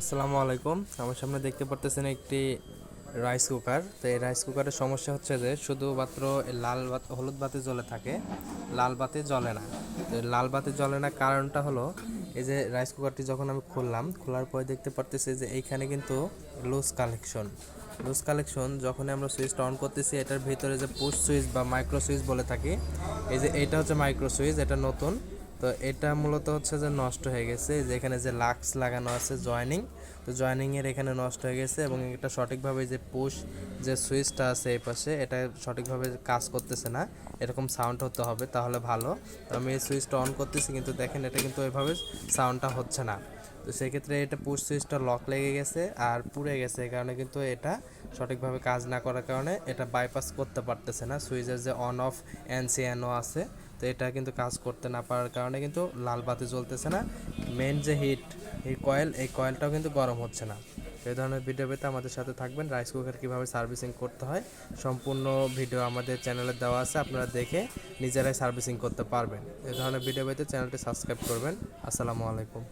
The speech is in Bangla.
আসসালামু আলাইকুম। আমার সামনে দেখতে পারতেছেন একটি রাইস কুকার। তো এই রাইস কুকারের সমস্যা হচ্ছে যে শুধুমাত্র লাল বাত হলুদ বাতি জ্বলে থাকে, লাল বাতি জ্বলে না। তো এই লাল বাতি জ্বলে না কারণটা হলো এই যে রাইস কুকারটি যখন আমি খোলার পরে দেখতে পারতেছি যে এইখানে কিন্তু লুজ কালেকশন যখনই আমরা সুইচটা অন করতেছি এটার ভিতরে যে পুশ সুইচ বা মাইক্রো সুইচ বলে থাকি, এই যে এইটা হচ্ছে মাইক্রো সুইচ, এটা নতুন। তো এটা মূলত হচ্ছে যে নষ্ট হয়ে গেছে, যে এখানে যে লাক্স লাগানো আছে জয়েনিং, তো জয়েনিংয়ের এখানে নষ্ট হয়ে গেছে এবং এটা সঠিকভাবে যে পুশ যে সুইচটা আছে এই পাশে এটা সঠিকভাবে কাজ করতেছে না। এরকম সাউন্ড হতে হবে তাহলে ভালো। তো আমি এই সুইচটা অন করতেছি কিন্তু দেখেন এটা কিন্তু ওইভাবে সাউন্ডটা হচ্ছে না। তো সেক্ষেত্রে এটা পুশ সুইচটা লক লেগে গেছে আর পুড়ে গেছে, এই কারণে কিন্তু এটা সঠিকভাবে কাজ না করার কারণে এটা বাইপাস করতে পারতেছে না। সুইচের যে অন অফ এনসিএনও আছে, তো এটা কিন্তু কাজ করতে না পারার কারণে কিন্তু লাল বাতি জ্বলতেছে না। মেন যে এই কয়েলটাও কিন্তু গরম হচ্ছে না। এই ধরনের ভিডিও পেতে আমাদের সাথে থাকবেন। রাইস কুকার কীভাবে সার্ভিসিং করতে হয় সম্পূর্ণ ভিডিও আমাদের চ্যানেলে দেওয়া আছে, আপনারা দেখে নিজেরাই সার্ভিসিং করতে পারবেন। এই ধরনের ভিডিও পেতে চ্যানেলটি সাবস্ক্রাইব করবেন। আসসালামু আলাইকুম।